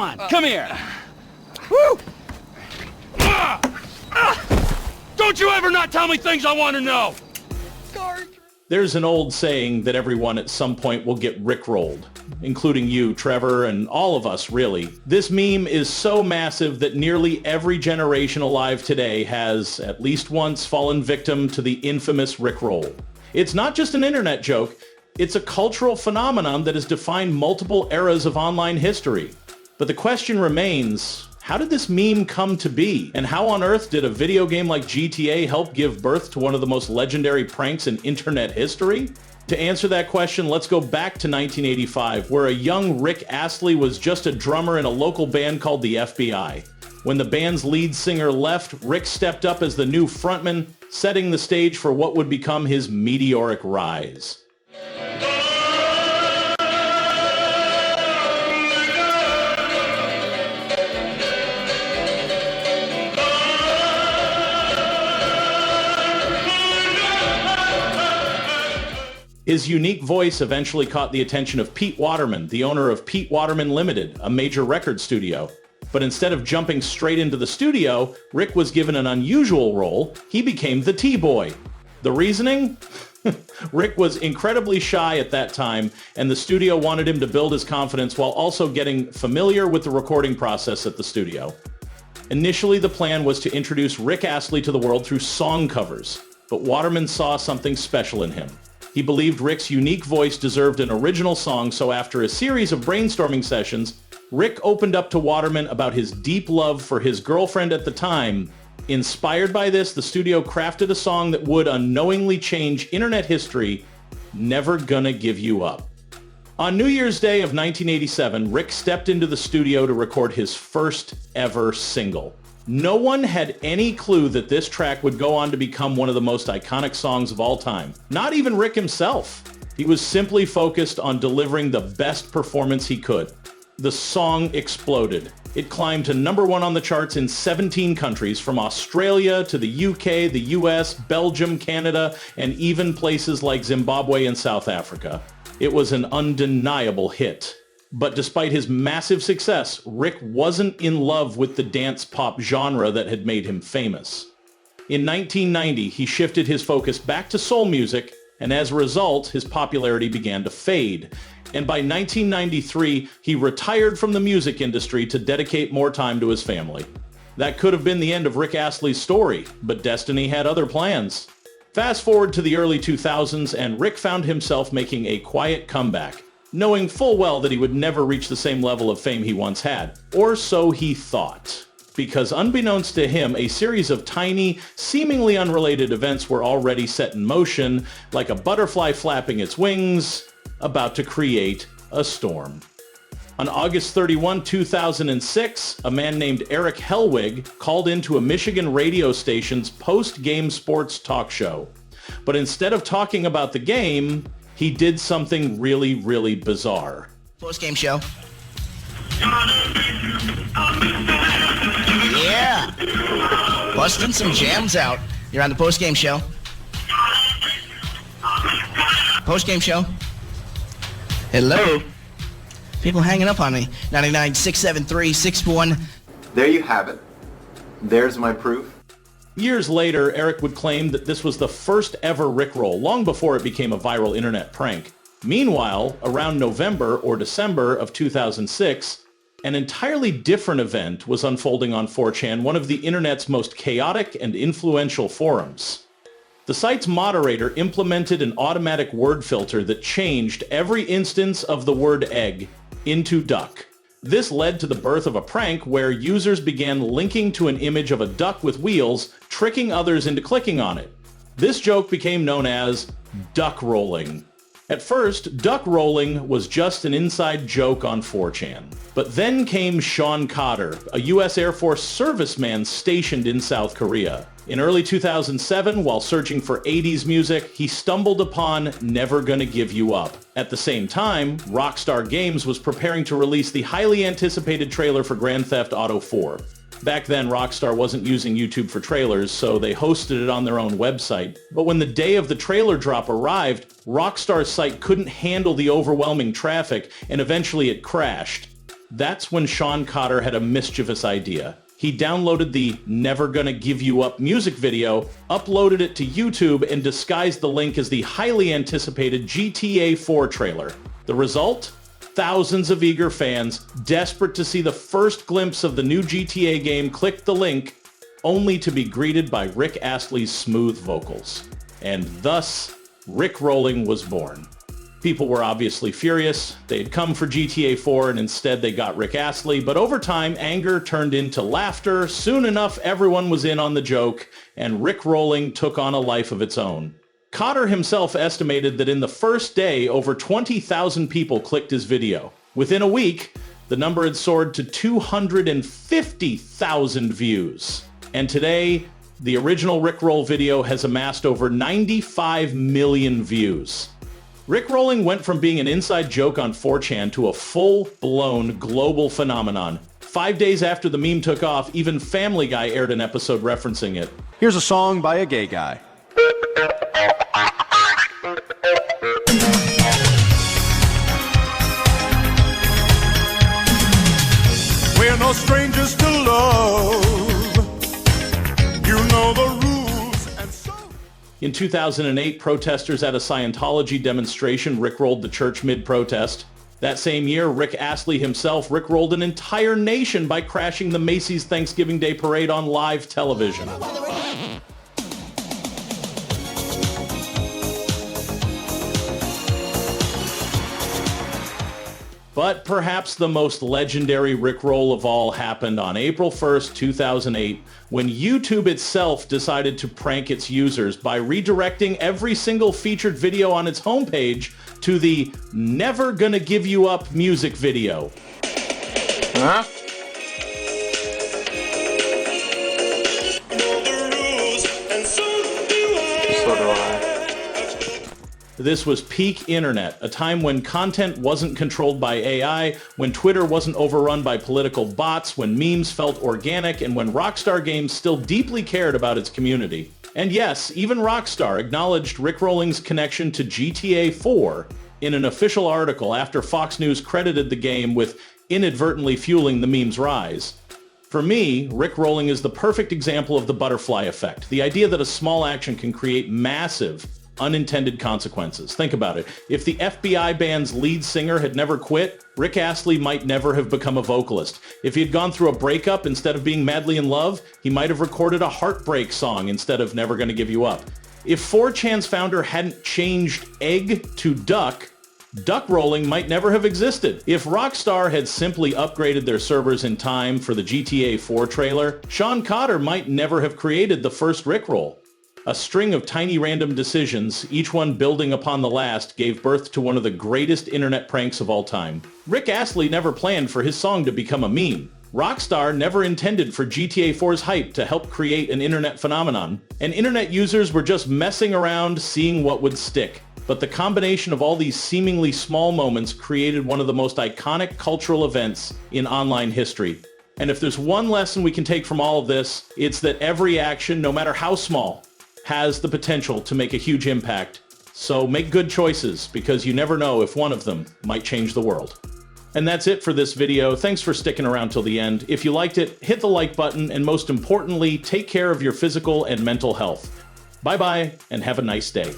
on, come here. Woo! Don't you ever not tell me things I want to know! There's an old saying that everyone at some point will get Rickrolled, including you, Trevor, and all of us, really. This meme is so massive that nearly every generation alive today has, at least once, fallen victim to the infamous Rickroll. It's not just an internet joke, it's a cultural phenomenon that has defined multiple eras of online history. But the question remains, how did this meme come to be? And how on earth did a video game like GTA help give birth to one of the most legendary pranks in internet history? To answer that question, let's go back to 1985, where a young Rick Astley was just a drummer in a local band called the FBI. When the band's lead singer left, Rick stepped up as the new frontman, setting the stage for what would become his meteoric rise. His unique voice eventually caught the attention of Pete Waterman, the owner of Pete Waterman Limited, a major record studio. But instead of jumping straight into the studio, Rick was given an unusual role. He became the T-Boy. The reasoning? Rick was incredibly shy at that time, and the studio wanted him to build his confidence while also getting familiar with the recording process at the studio. Initially, the plan was to introduce Rick Astley to the world through song covers, but Waterman saw something special in him. He believed Rick's unique voice deserved an original song, so after a series of brainstorming sessions, Rick opened up to Waterman about his deep love for his girlfriend at the time. Inspired by this, the studio crafted a song that would unknowingly change internet history, Never Gonna Give You Up. On New Year's Day of 1987, Rick stepped into the studio to record his first ever single. No one had any clue that this track would go on to become one of the most iconic songs of all time. Not even Rick himself. He was simply focused on delivering the best performance he could. The song exploded. It climbed to #1 on the charts in 17 countries, from Australia to the UK, the US, Belgium, Canada, and even places like Zimbabwe and South Africa. It was an undeniable hit. But despite his massive success, Rick wasn't in love with the dance pop genre that had made him famous. In 1990, he shifted his focus back to soul music, and as a result, his popularity began to fade. And by 1993, he retired from the music industry to dedicate more time to his family. That could have been the end of Rick Astley's story, but destiny had other plans. Fast forward to the early 2000s, and Rick found himself making a quiet comeback, knowing full well that he would never reach the same level of fame he once had. Or so he thought. Because unbeknownst to him, a series of tiny, seemingly unrelated events were already set in motion, like a butterfly flapping its wings, about to create a storm. On August 31, 2006, a man named Eric Hellwig called into a Michigan radio station's post-game sports talk show. But instead of talking about the game, he did something really, really bizarre. Post-game show. Yeah. Busting some jams out. You're on the post-game show. Post-game show. Hello. People hanging up on me. 99-673-61. There you have it. There's my proof. Years later, Eric would claim that this was the first ever Rickroll, long before it became a viral internet prank. Meanwhile, around November or December of 2006, an entirely different event was unfolding on 4chan, one of the internet's most chaotic and influential forums. The site's moderator implemented an automatic word filter that changed every instance of the word egg into duck. This led to the birth of a prank where users began linking to an image of a duck with wheels, tricking others into clicking on it. This joke became known as duck rolling. At first, duck rolling was just an inside joke on 4chan. But then came Sean Cotter, a U.S. Air Force serviceman stationed in South Korea. In early 2007, while searching for 80s music, he stumbled upon Never Gonna Give You Up. At the same time, Rockstar Games was preparing to release the highly anticipated trailer for Grand Theft Auto 4. Back then, Rockstar wasn't using YouTube for trailers, so they hosted it on their own website. But when the day of the trailer drop arrived, Rockstar's site couldn't handle the overwhelming traffic, and eventually it crashed. That's when Sean Cotter had a mischievous idea. He downloaded the Never Gonna Give You Up music video, uploaded it to YouTube, and disguised the link as the highly anticipated GTA 4 trailer. The result? Thousands of eager fans, desperate to see the first glimpse of the new GTA game, clicked the link, only to be greeted by Rick Astley's smooth vocals. And thus, Rickrolling was born. People were obviously furious. They had come for GTA 4 and instead they got Rick Astley, but over time, anger turned into laughter. Soon enough, everyone was in on the joke, and Rickrolling took on a life of its own. Cotter himself estimated that in the first day, over 20,000 people clicked his video. Within a week, the number had soared to 250,000 views. And today, the original Rickroll video has amassed over 95 million views. Rickrolling went from being an inside joke on 4chan to a full-blown global phenomenon. 5 days after the meme took off, even Family Guy aired an episode referencing it. Here's a song by a gay guy. We're no strangers to love. You know the rules, and so... In 2008, protesters at a Scientology demonstration rickrolled the church mid-protest. That same year, Rick Astley himself rickrolled an entire nation by crashing the Macy's Thanksgiving Day Parade on live television. But perhaps the most legendary Rickroll of all happened on April 1st, 2008, when YouTube itself decided to prank its users by redirecting every single featured video on its homepage to the Never Gonna Give You Up music video. Huh? So do I. This was peak internet, a time when content wasn't controlled by AI, when Twitter wasn't overrun by political bots, when memes felt organic, and when Rockstar Games still deeply cared about its community. And yes, even Rockstar acknowledged Rickrolling's connection to GTA 4 in an official article after Fox News credited the game with inadvertently fueling the meme's rise. For me, Rickrolling is the perfect example of the butterfly effect, the idea that a small action can create massive, unintended consequences. Think about it. If the FBI band's lead singer had never quit, Rick Astley might never have become a vocalist. If he had gone through a breakup instead of being madly in love, he might have recorded a heartbreak song instead of Never Gonna Give You Up. If 4chan's founder hadn't changed egg to duck, duckrolling might never have existed. If Rockstar had simply upgraded their servers in time for the GTA 4 trailer, Sean Cotter might never have created the first Rickroll. A string of tiny random decisions, each one building upon the last, gave birth to one of the greatest internet pranks of all time. Rick Astley never planned for his song to become a meme. Rockstar never intended for GTA 4's hype to help create an internet phenomenon. And internet users were just messing around, seeing what would stick. But the combination of all these seemingly small moments created one of the most iconic cultural events in online history. And if there's one lesson we can take from all of this, it's that every action, no matter how small, has the potential to make a huge impact. So make good choices, because you never know if one of them might change the world. And that's it for this video. Thanks for sticking around till the end. If you liked it, hit the like button, and most importantly, take care of your physical and mental health. Bye-bye, and have a nice day.